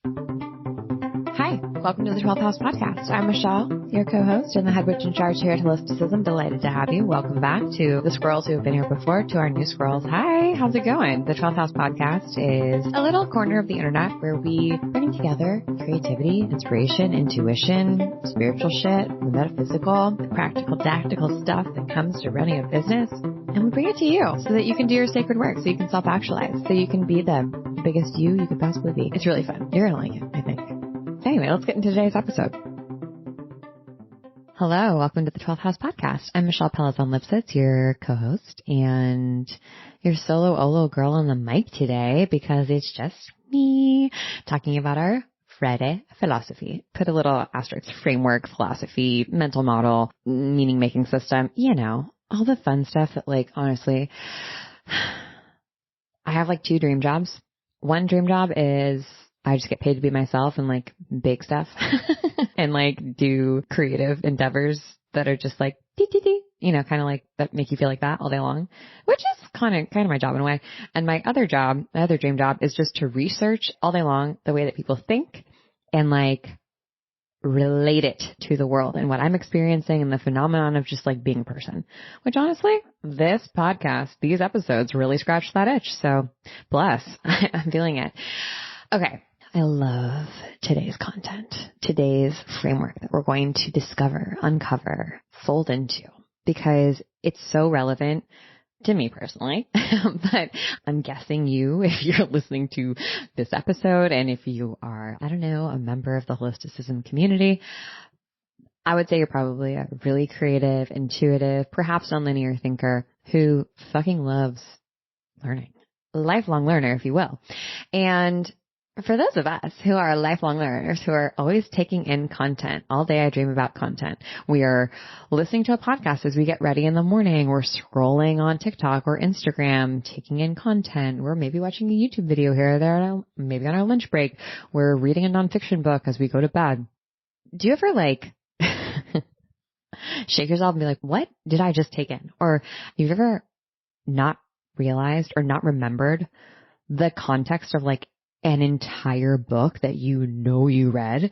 Hi, welcome to the 12th House Podcast. I'm Michelle, your co-host and the head witch in charge here at Holisticism. Delighted to have you. Welcome back to the squirrels who have been here before, to our new squirrels. Hi, how's it going? The 12th House Podcast is a little corner of the internet where we bring together creativity, inspiration, intuition, spiritual shit, the metaphysical, the practical, tactical stuff that comes to running a business. And we bring it to you so that you can do your sacred work, so you can self-actualize, so you can be the biggest you could possibly be. It's really fun. You're going to like it, I think. Anyway, let's get into today's episode. Hello, welcome to the 12th House Podcast. I'm Michelle Pellizzon-Lipsitz, your co-host, and your solo olo girl on the mic today because it's just me talking about our Friday philosophy. Put a little asterisk, framework, philosophy, mental model, meaning-making system, you know, all the fun stuff that, like, honestly, I have like two dream jobs. One dream job is I just get paid to be myself and like bake stuff and like do creative endeavors that are just like, you know, kind of like that make you feel like that all day long, which is kind of my job in a way. And my other job, my other dream job is just to research all day long the way that people think and like relate it to the world and what I'm experiencing and the phenomenon of just like being a person, which honestly, this podcast, these episodes really scratch that itch. So bless, I'm feeling it. Okay. I love today's content, today's framework that we're going to discover, uncover, fold into, because it's so relevant to me personally, but I'm guessing you, if you're listening to this episode and if you are, I don't know, a member of the holisticism community, I would say you're probably a really creative, intuitive, perhaps nonlinear thinker who fucking loves learning, a lifelong learner, if you will. And for those of us who are lifelong learners, who are always taking in content, all day I dream about content. We are listening to a podcast as we get ready in the morning. We're scrolling on TikTok or Instagram, taking in content. We're maybe watching a YouTube video here or there, maybe on our lunch break. We're reading a nonfiction book as we go to bed. Do you ever like shake yourself and be like, what did I just take in? Or you've ever not realized or not remembered the context of like an entire book that you know you read?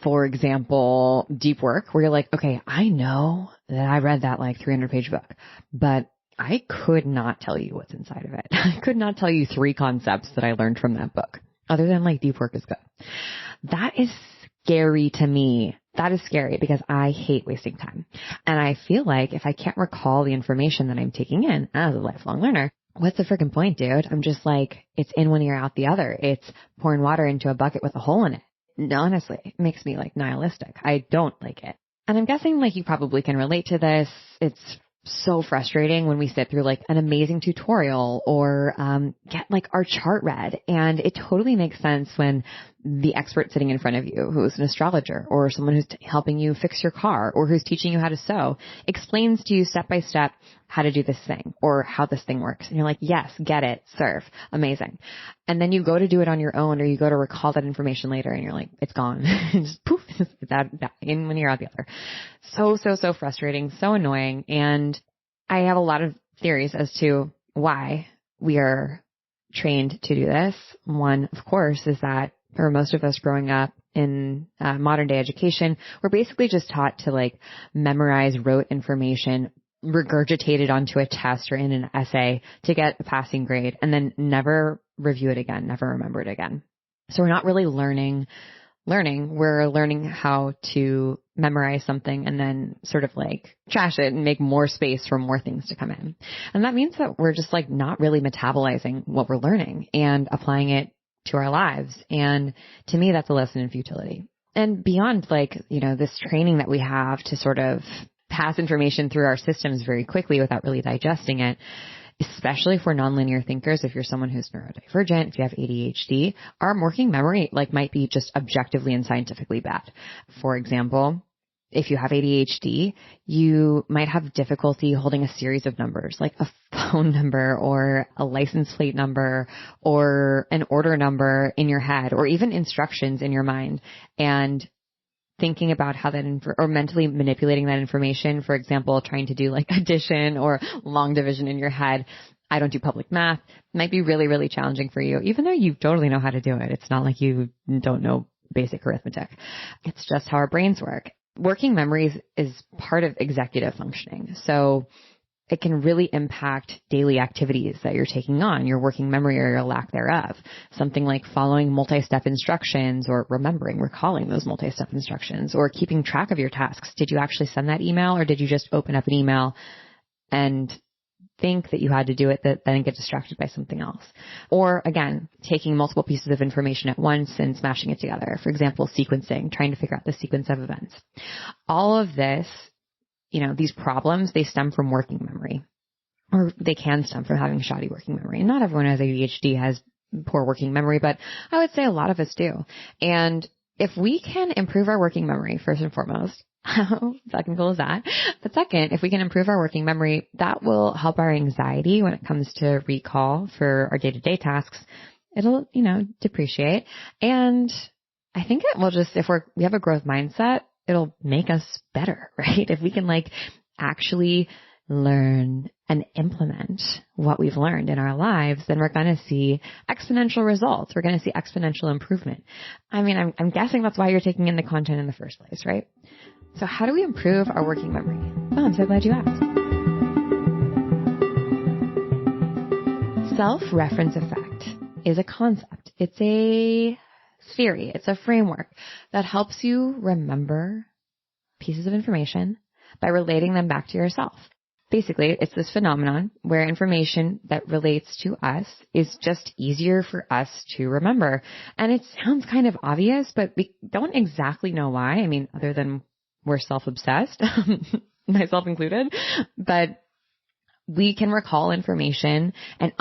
For example, deep work, where you're like, okay, I know that I read that like 300-page book, but I could not tell you what's inside of it. I could not tell you 3 concepts that I learned from that book, other than like deep work is good. That is scary to me. That is scary because I hate wasting time. And I feel like if I can't recall the information that I'm taking in as a lifelong learner, what's the freaking point, dude? I'm just like, it's in one ear, out the other. It's pouring water into a bucket with a hole in it. Honestly, it makes me like nihilistic. I don't like it. And I'm guessing like you probably can relate to this. It's so frustrating when we sit through like an amazing tutorial or get like our chart read. And it totally makes sense when the expert sitting in front of you, who's an astrologer or someone who's helping you fix your car or who's teaching you how to sew, explains to you step by step how to do this thing or how this thing works. And you're like, yes, get it, serve, amazing. And then you go to do it on your own or you go to recall that information later and you're like, it's gone. Just poof, that in one ear, out the other. So frustrating, so annoying. And I have a lot of theories as to why we are trained to do this. One, of course, is that for most of us growing up in modern day education, we're basically just taught to like memorize rote information, regurgitated onto a test or in an essay to get a passing grade and then never review it again, never remember it again. So we're not really learning. We're learning how to memorize something and then sort of like trash it and make more space for more things to come in. And that means that we're just like not really metabolizing what we're learning and applying it to our lives. And to me, that's a lesson in futility. And beyond like, you know, this training that we have to sort of pass information through our systems very quickly without really digesting it, especially for nonlinear thinkers, if you're someone who's neurodivergent, if you have ADHD, our working memory like might be just objectively and scientifically bad. For example, if you have ADHD, you might have difficulty holding a series of numbers, like a phone number or a license plate number or an order number in your head, or even instructions in your mind, and thinking about how that, or mentally manipulating that information. For example, trying to do like addition or long division in your head. I don't do public math. It might be really, really challenging for you, even though you totally know how to do it. It's not like you don't know basic arithmetic. It's just how our brains work. Working memories is part of executive functioning. So it can really impact daily activities that you're taking on, your working memory or your lack thereof. Something like following multi-step instructions or recalling those multi-step instructions or keeping track of your tasks. Did you actually send that email or did you just open up an email and think that you had to do it, that then get distracted by something else? Or again, taking multiple pieces of information at once and smashing it together. For example, sequencing, trying to figure out the sequence of events. All of this, these problems, they stem from working memory, or they can stem from having shoddy working memory. And not everyone who has ADHD has poor working memory, but I would say a lot of us do. And if we can improve our working memory, first and foremost, how fucking cool is that? But second, if we can improve our working memory, that will help our anxiety when it comes to recall for our day-to-day tasks. It'll, depreciate. And I think it will just, if we have a growth mindset, it'll make us better, right? If we can actually learn and implement what we've learned in our lives, then we're going to see exponential results. We're going to see exponential improvement. I mean, I'm guessing that's why you're taking in the content in the first place, right? So how do we improve our working memory? Oh, I'm so glad you asked. Self-reference effect is a concept. It's a theory. It's a framework that helps you remember pieces of information by relating them back to yourself. Basically, it's this phenomenon where information that relates to us is just easier for us to remember. And it sounds kind of obvious, but we don't exactly know why. I mean, other than we're self-obsessed, myself included, but we can recall information and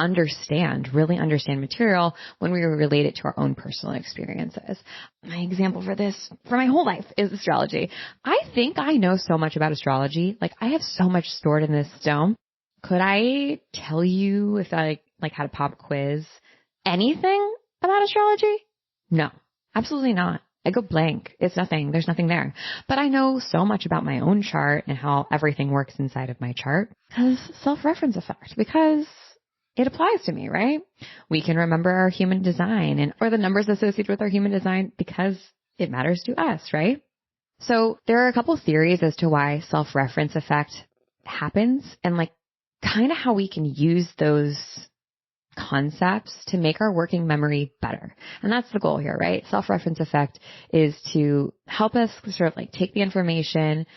really understand material when we relate it to our own personal experiences. My example for this, for my whole life, is astrology. I think I know so much about astrology. I have so much stored in this stone. Could I tell you, if I had a pop quiz, anything about astrology? No, absolutely not. I go blank. It's nothing. There's nothing there. But I know so much about my own chart and how everything works inside of my chart because self-reference effect, because it applies to me, right? We can remember our human design or the numbers associated with our human design because it matters to us, right? So there are a couple theories as to why self-reference effect happens and kind of how we can use those concepts to make our working memory better. And that's the goal here, right? Self-reference effect is to help us sort of take the information,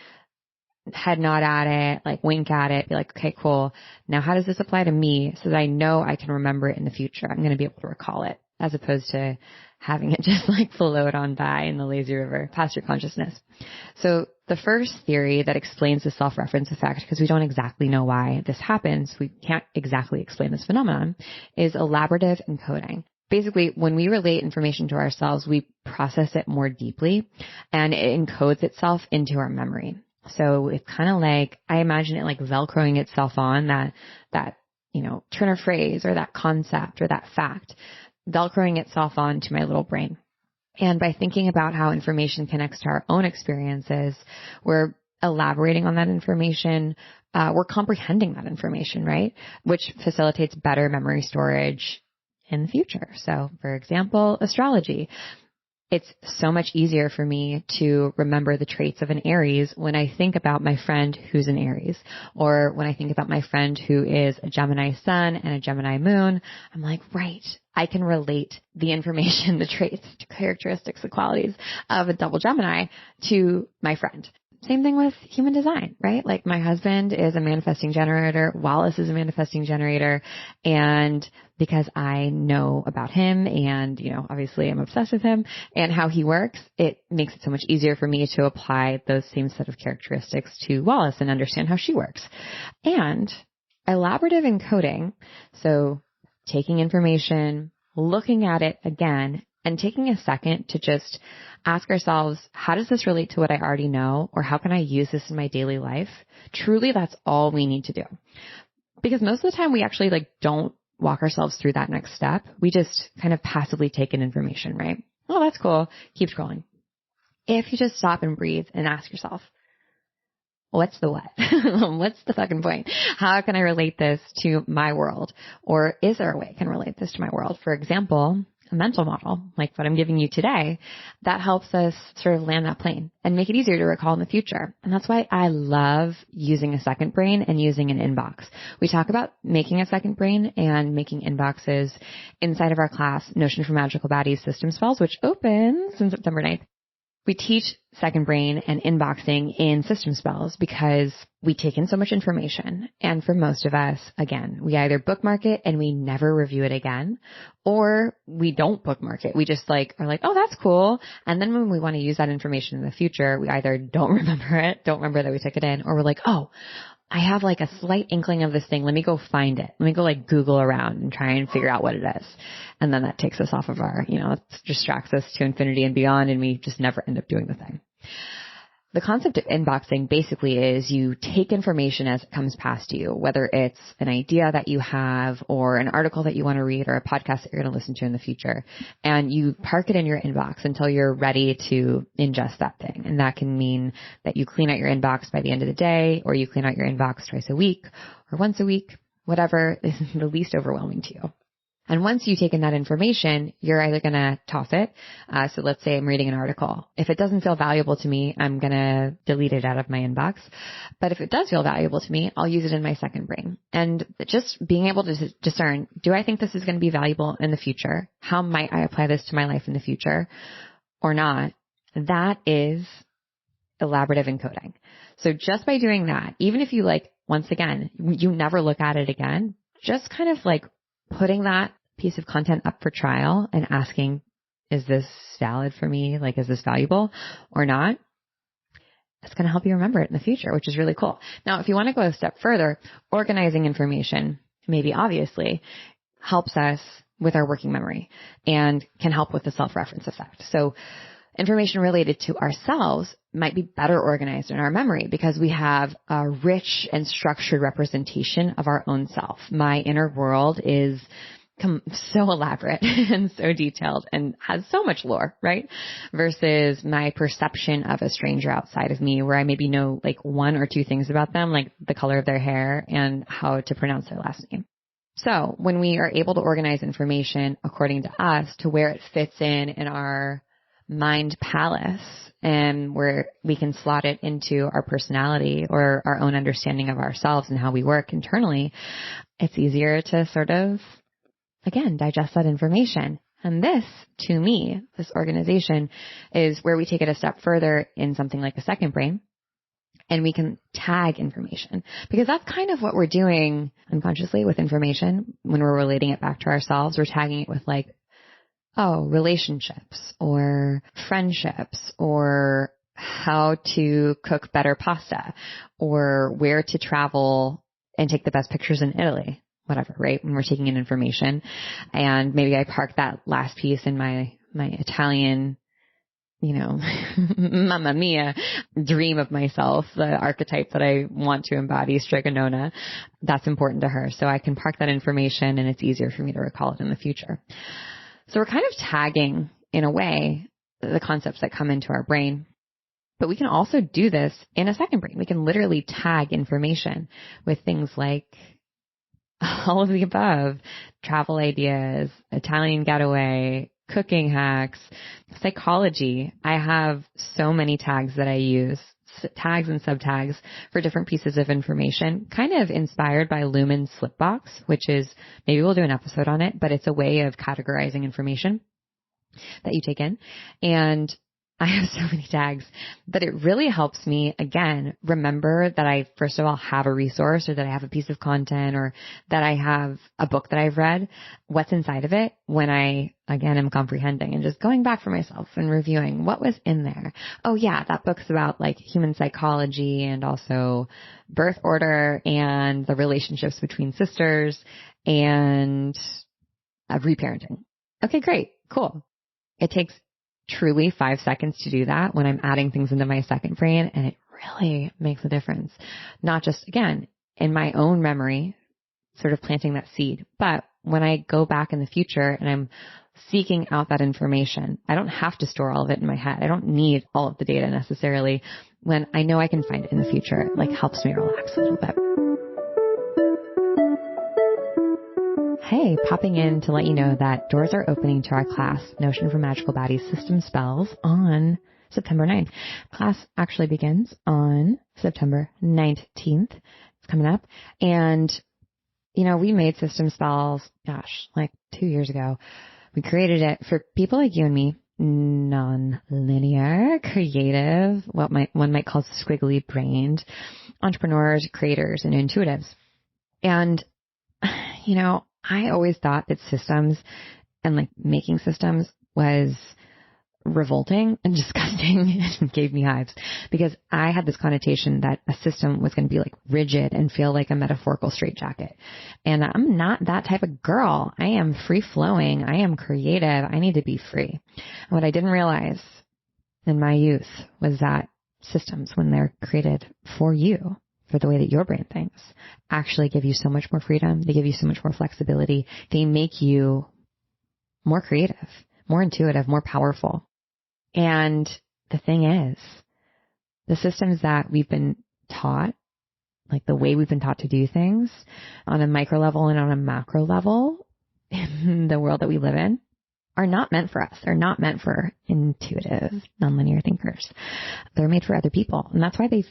head nod at it, wink at it, be okay, cool. Now how does this apply to me so that I know I can remember it in the future? I'm going to be able to recall it, as opposed to having it just float on by in the lazy river past your consciousness. So the first theory that explains the self-reference effect, because we don't exactly know why this happens, we can't exactly explain this phenomenon, is elaborative encoding. Basically, when we relate information to ourselves, we process it more deeply and it encodes itself into our memory. So it's kind of I imagine it Velcroing itself on that turn of phrase or that concept or that fact, Velcroing itself onto my little brain. And by thinking about how information connects to our own experiences, we're elaborating on that information. We're comprehending that information, right? Which facilitates better memory storage in the future. So for example, astrology. It's so much easier for me to remember the traits of an Aries when I think about my friend who's an Aries, or when I think about my friend who is a Gemini sun and a Gemini moon. I'm right, I can relate the information, the traits, the characteristics, the qualities of a double Gemini to my friend. Same thing with human design, right? My husband is a manifesting generator. Wallace is a manifesting generator. And because I know about him and, obviously I'm obsessed with him and how he works, it makes it so much easier for me to apply those same set of characteristics to Wallace and understand how she works. And elaborative encoding, so taking information, looking at it again, and taking a second to just ask ourselves, how does this relate to what I already know? Or how can I use this in my daily life? Truly, that's all we need to do. Because most of the time we actually don't walk ourselves through that next step. We just kind of passively take in information, right? Oh, that's cool. Keep scrolling. If you just stop and breathe and ask yourself, what's the what? What's the fucking point? How can I relate this to my world? Or is there a way I can relate this to my world? For example, a mental model like what I'm giving you today, that helps us sort of land that plane and make it easier to recall in the future. And that's why I love using a second brain and using an inbox. We talk about making a second brain and making inboxes inside of our class, Notion for Magical Baddies System Spells, which opens on September 9th. We teach second brain and inboxing in system spells because we take in so much information. And for most of us, again, we either bookmark it and we never review it again, or we don't bookmark it. We just are like, oh, that's cool. And then when we want to use that information in the future, we either don't remember that we took it in, or we're like, oh, I have like a slight inkling of this thing. Let me go find it. Let me go like Google around and try and figure out what it is. And then that takes us off of our, it distracts us to infinity and beyond, and we just never end up doing the thing. The concept of inboxing basically is you take information as it comes past you, whether it's an idea that you have or an article that you want to read or a podcast that you're going to listen to in the future, and you park it in your inbox until you're ready to ingest that thing. And that can mean that you clean out your inbox by the end of the day, or you clean out your inbox twice a week or once a week, whatever is the least overwhelming to you. And once you've taken that information, you're either going to toss it. So let's say I'm reading an article. If it doesn't feel valuable to me, I'm going to delete it out of my inbox. But if it does feel valuable to me, I'll use it in my second brain. And just being able to discern, do I think this is going to be valuable in the future? How might I apply this to my life in the future or not? That is elaborative encoding. So just by doing that, even if you once again, you never look at it again, just kind of putting that piece of content up for trial and asking, is this valid for me? Is this valuable or not? It's going to help you remember it in the future, which is really cool. Now, if you want to go a step further, organizing information, maybe obviously, helps us with our working memory and can help with the self-reference effect. So information related to ourselves might be better organized in our memory because we have a rich and structured representation of our own self. My inner world is so elaborate and so detailed and has so much lore, right? Versus my perception of a stranger outside of me, where I maybe know one or two things about them, like the color of their hair and how to pronounce their last name. So when we are able to organize information according to us to where it fits in our mind palace, and where we can slot it into our personality or our own understanding of ourselves and how we work internally, it's easier to sort of, again, digest that information. And this, to me, this organization is where we take it a step further in something like a second brain, and we can tag information, because that's kind of what we're doing unconsciously with information. When we're relating it back to ourselves, we're tagging it with relationships or friendships or how to cook better pasta or where to travel and take the best pictures in Italy, whatever, right? When we're taking in information. And maybe I park that last piece in my Italian, mamma mia dream of myself, the archetype that I want to embody, Strigonona. That's important to her. So I can park that information and it's easier for me to recall it in the future. So we're kind of tagging, in a way, the concepts that come into our brain. But we can also do this in a second brain. We can literally tag information with things like all of the above: travel ideas, Italian getaway, cooking hacks, psychology. I have so many tags that I use, tags and subtags for different pieces of information, kind of inspired by Lumen's Slipbox, which is, maybe we'll do an episode on it, but it's a way of categorizing information that you take in. And I have so many tags that it really helps me, again, remember that I, first of all, have a resource, or that I have a piece of content, or that I have a book that I've read, what's inside of it, when I, again, am comprehending and just going back for myself and reviewing what was in there. Oh yeah, that book's about human psychology and also birth order and the relationships between sisters and reparenting. Okay, great. Cool. It takes truly 5 seconds to do that when I'm adding things into my second brain, and it really makes a difference. Not just, again, in my own memory, sort of planting that seed, but when I go back in the future and I'm seeking out that information. I don't have to store all of it in my head. I don't need all of the data necessarily. When I know I can find it in the future, it like helps me relax a little bit. Hey, popping in to let you know that doors are opening to our class, Notion for Magical Bodies System Spells, on September 9th. Class actually begins on September 19th. It's coming up. And, you know, we made system spells, like 2 years ago. We created it for people like you and me, non-linear, creative, what one might call squiggly-brained, entrepreneurs, creators, and intuitives. And, you know, I always thought that systems and like making systems was revolting and disgusting and gave me hives, because I had this connotation that a system was going to be like rigid and feel like a metaphorical straitjacket. And I'm not that type of girl. I am free flowing. I am creative. I need to be free. And what I didn't realize in my youth was that systems, when they're created for you, for the way that your brain thinks, actually give you so much more freedom. They give you so much more flexibility. They make you more creative, more intuitive, more powerful. And the thing is, the systems that we've been taught, like the way we've been taught to do things on a micro level and on a macro level in the world that we live in, are not meant for us. They're not meant for intuitive, nonlinear thinkers. They're made for other people. And that's why they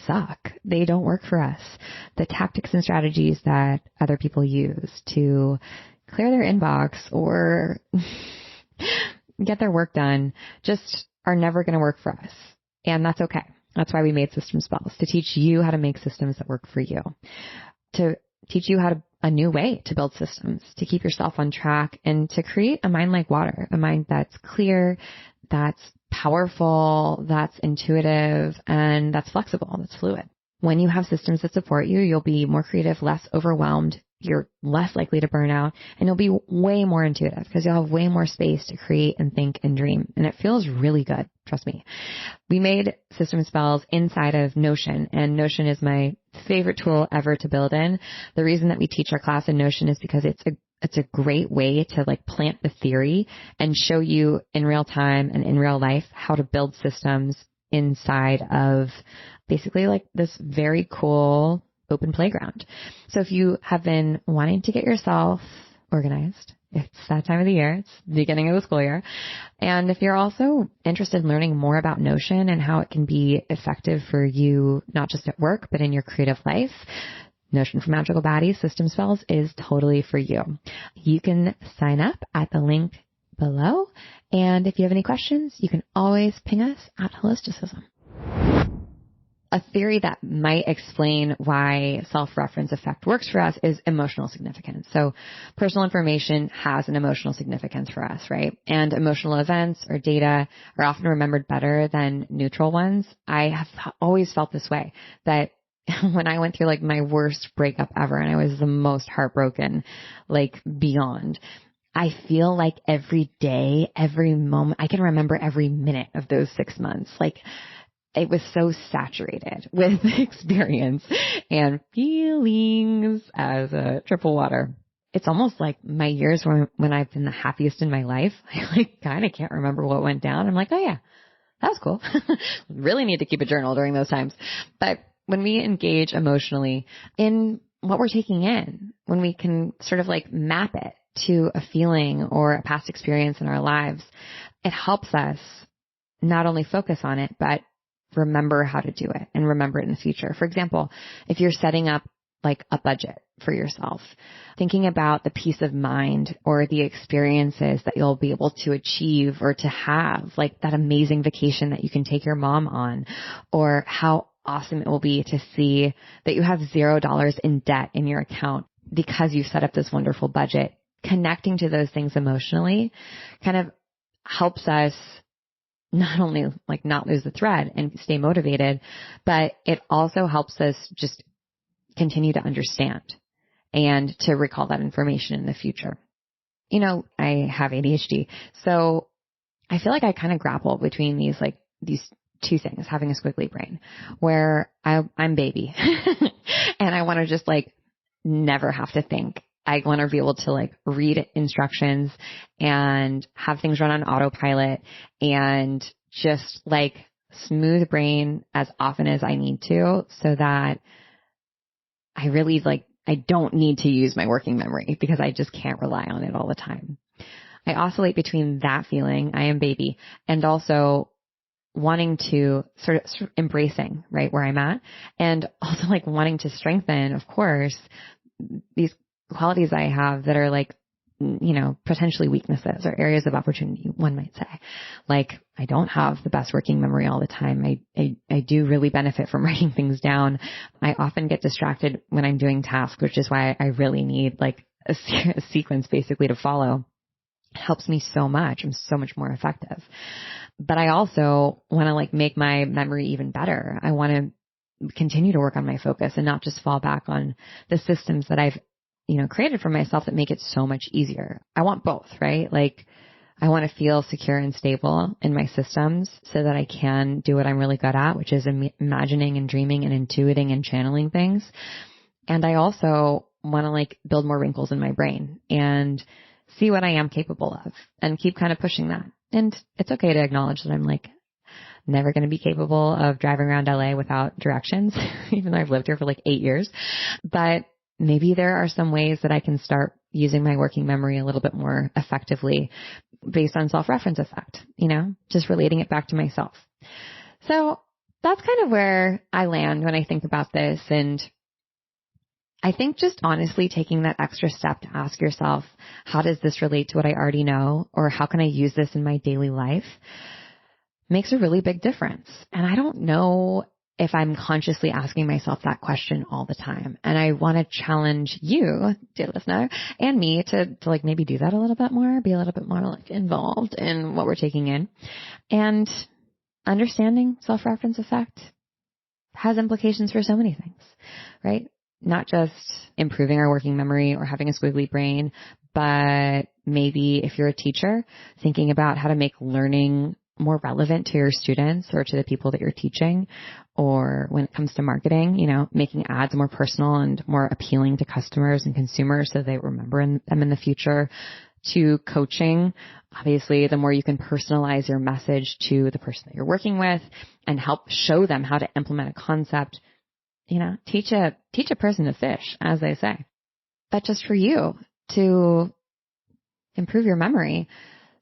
suck. They don't work for us. The tactics and strategies that other people use to clear their inbox or get their work done just are never going to work for us. And that's okay. That's why we made system spells, to teach you how to make systems that work for you, to teach you a new way to build systems, to keep yourself on track, and to create a mind like water, a mind that's clear, that's powerful, that's intuitive, and that's flexible, that's fluid. When you have systems that support you, you'll be more creative, less overwhelmed, you're less likely to burn out, and you'll be way more intuitive because you'll have way more space to create and think and dream. And it feels really good. Trust me. We made system spells inside of Notion, and Notion is my favorite tool ever to build in. The reason that we teach our class in Notion is because it's a great way to like plant the theory and show you in real time and in real life how to build systems inside of basically like this very cool open playground. So if you have been wanting to get yourself organized, it's that time of the year, it's the beginning of the school year. And if you're also interested in learning more about Notion and how it can be effective for you, not just at work, but in your creative life, Notion for Magical Bodies System Spells is totally for you. You can sign up at the link below. And if you have any questions, you can always ping us at Holisticism. A theory that might explain why self-reference effect works for us is emotional significance. So personal information has an emotional significance for us, right? And emotional events or data are often remembered better than neutral ones. I have always felt this way, that when I went through like my worst breakup ever and I was the most heartbroken, like beyond, I feel like every day, every moment, I can remember every minute of those 6 months. Like it was so saturated with experience and feelings as a triple water. It's almost like my years when I've been the happiest in my life. I like kind of can't remember what went down. I'm like, oh yeah, that was cool. Really need to keep a journal during those times. But when we engage emotionally in what we're taking in, when we can sort of like map it to a feeling or a past experience in our lives, it helps us not only focus on it, but remember how to do it and remember it in the future. For example, if you're setting up like a budget for yourself, thinking about the peace of mind or the experiences that you'll be able to achieve or to have, like that amazing vacation that you can take your mom on, or how awesome it will be to see that you have $0 in debt in your account because you set up this wonderful budget. Connecting to those things emotionally kind of helps us not only like not lose the thread and stay motivated, but it also helps us just continue to understand and to recall that information in the future. You know, I have ADHD, so I feel like I kind of grapple between these two things, having a squiggly brain where I'm baby and I want to just like never have to think I want to be able to like read instructions and have things run on autopilot and just like smooth brain as often as I need to, so that I really I don't need to use my working memory because I just can't rely on it all the time. I oscillate between that feeling, I am baby, and also wanting to sort of embracing right where I'm at, and also like wanting to strengthen, of course, these qualities I have that are like, potentially weaknesses or areas of opportunity, one might say. Like, I don't have the best working memory all the time. I do really benefit from writing things down. I often get distracted when I'm doing tasks, which is why I really need like a sequence basically to follow. It helps me so much. I'm so much more effective. But I also want to like make my memory even better. I want to continue to work on my focus and not just fall back on the systems that I've created for myself that make it so much easier. I want both, right? Like, I want to feel secure and stable in my systems so that I can do what I'm really good at, which is imagining and dreaming and intuiting and channeling things. And I also want to like build more wrinkles in my brain and see what I am capable of and keep kind of pushing that. And it's okay to acknowledge that I'm like never going to be capable of driving around LA without directions, even though I've lived here for like 8 years. But maybe there are some ways that I can start using my working memory a little bit more effectively based on self-reference effect, just relating it back to myself. So that's kind of where I land when I think about this. And I think just honestly taking that extra step to ask yourself, how does this relate to what I already know? Or how can I use this in my daily life? Makes a really big difference. And I don't know if I'm consciously asking myself that question all the time. And I want to challenge you, dear listener, and me to like maybe do that a little bit more, be a little bit more like involved in what we're taking in. And understanding self-reference effect has implications for so many things, right? Not just improving our working memory or having a squiggly brain, but maybe if you're a teacher, thinking about how to make learning more relevant to your students or to the people that you're teaching, or when it comes to marketing, making ads more personal and more appealing to customers and consumers so they remember them in the future, to coaching. Obviously, the more you can personalize your message to the person that you're working with and help show them how to implement a concept, teach a person to fish, as they say. But just for you to improve your memory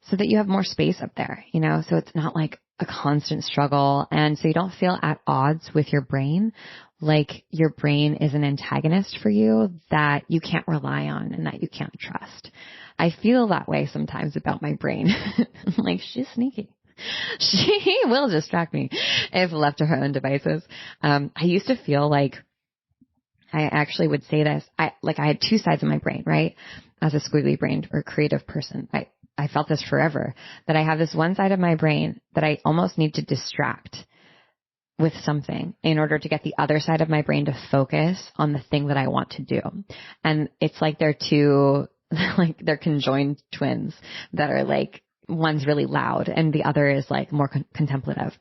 so that you have more space up there, so it's not like a constant struggle. And so you don't feel at odds with your brain, like your brain is an antagonist for you that you can't rely on and that you can't trust. I feel that way sometimes about my brain. Like, she's sneaky. She will distract me if left to her own devices. I used to feel like I actually would say this. I had two sides of my brain, right? As a squiggly-brained or creative person, I felt this forever, that I have this one side of my brain that I almost need to distract with something in order to get the other side of my brain to focus on the thing that I want to do. And it's like they're two, like they're conjoined twins that are like, one's really loud and the other is like more contemplative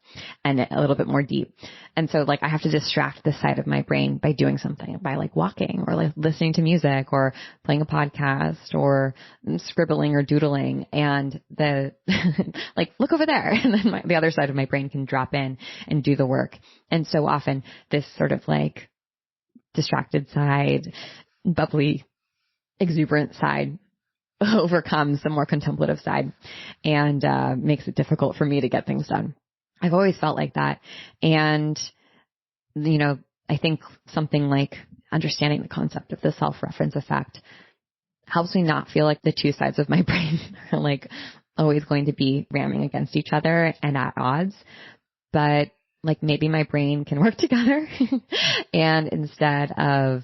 and a little bit more deep. And so like I have to distract this side of my brain by doing something, by like walking or like listening to music or playing a podcast or scribbling or doodling, and the like look over there, and then the other side of my brain can drop in and do the work. And so often this sort of like distracted side, bubbly, exuberant side overcomes the more contemplative side and makes it difficult for me to get things done. I've always felt like that. And, I think something like understanding the concept of the self-reference effect helps me not feel like the two sides of my brain are like always going to be ramming against each other and at odds. But like maybe my brain can work together and instead of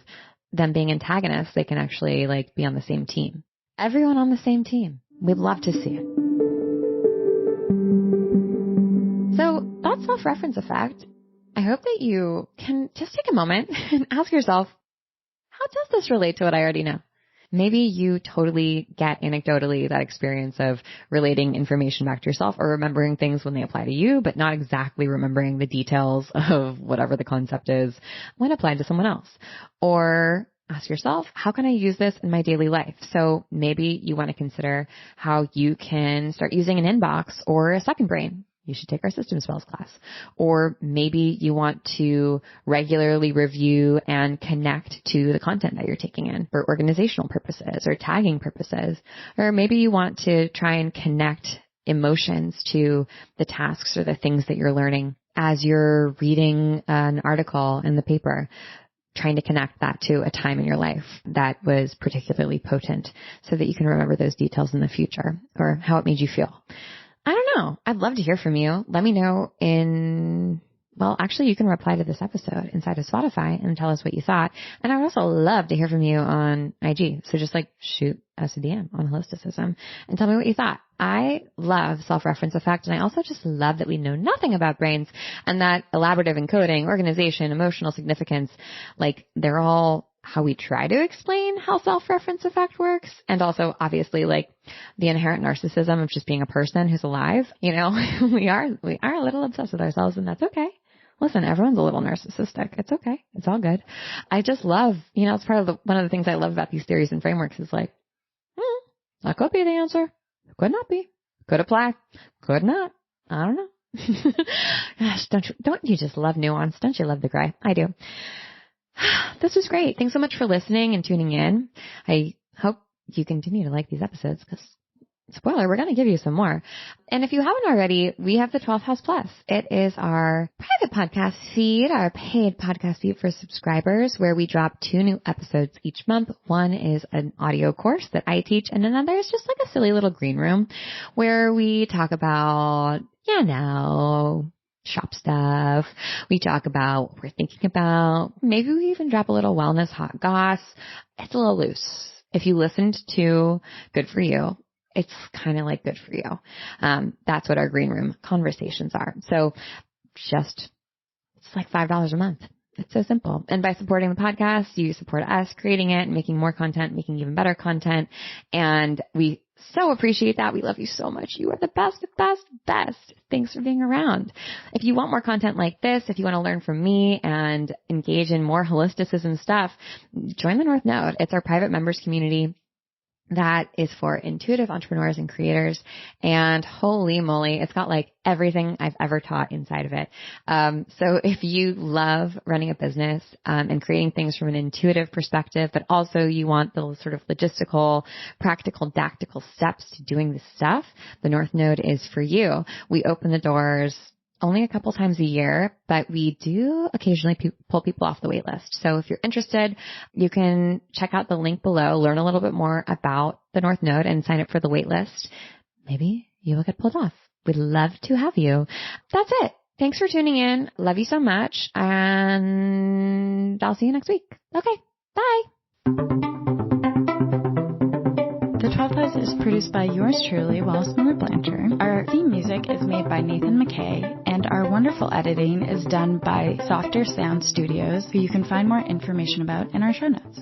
them being antagonists, they can actually like be on the same team. Everyone on the same team. We'd love to see it. So that's self-reference effect. I hope that you can just take a moment and ask yourself, how does this relate to what I already know? Maybe you totally get anecdotally that experience of relating information back to yourself or remembering things when they apply to you, but not exactly remembering the details of whatever the concept is when applied to someone else. Or ask yourself, how can I use this in my daily life? So maybe you want to consider how you can start using an inbox or a second brain. You should take our system spells class. Or maybe you want to regularly review and connect to the content that you're taking in for organizational purposes or tagging purposes. Or maybe you want to try and connect emotions to the tasks or the things that you're learning as you're reading an article in the paper, trying to connect that to a time in your life that was particularly potent so that you can remember those details in the future or how it made you feel. I don't know. I'd love to hear from you. Let me know actually you can reply to this episode inside of Spotify and tell us what you thought. And I would also love to hear from you on IG. So just shoot us a DM on Holisticism and tell me what you thought. I love self-reference effect. And I also just love that we know nothing about brains and that elaborative encoding, organization, emotional significance, they're all how we try to explain how self-reference effect works. And also obviously the inherent narcissism of just being a person who's alive. We are a little obsessed with ourselves, and that's okay. Listen, everyone's a little narcissistic. It's okay. It's all good. I just love, it's part of one of the things I love about these theories and frameworks is that could be the answer. Could not be. Could apply. Could not. I don't know. Gosh, don't you just love nuance? Don't you love the gray? I do. This was great. Thanks so much for listening and tuning in. I hope you continue to like these episodes because, spoiler, we're going to give you some more. And if you haven't already, we have the 12th House Plus. It is our private podcast feed, our paid podcast feed for subscribers, where we drop 2 new episodes each month. One is an audio course that I teach, and another is just a silly little green room where we talk about, shop stuff. We talk about what we're thinking about. Maybe we even drop a little wellness hot goss. It's a little loose. If you listened to Good For You, it's kind of like Good For You. That's what our green room conversations are. So it's $5 a month. It's so simple. And by supporting the podcast, you support us creating it, making more content, making even better content. And we so appreciate that. We love you so much. You are the best, best, best. Thanks for being around. If you want more content like this, if you want to learn from me and engage in more holisticism stuff, join the North Node. It's our private members community that is for intuitive entrepreneurs and creators. And holy moly, it's got everything I've ever taught inside of it. So if you love running a business and creating things from an intuitive perspective, but also you want the sort of logistical, practical, tactical steps to doing this stuff, the North Node is for you. We open the doors only a couple times a year, but we do occasionally pull people off the wait list. So if you're interested, you can check out the link below, learn a little bit more about the North Node and sign up for the wait list. Maybe you will get pulled off. We'd love to have you. That's it. Thanks for tuning in. Love you so much. And I'll see you next week. Okay. Bye. The 12th House is produced by yours truly, Wallace Miller Blanchard. Our theme music is made by Nathan McKay, and our wonderful editing is done by Softer Sound Studios, who you can find more information about in our show notes.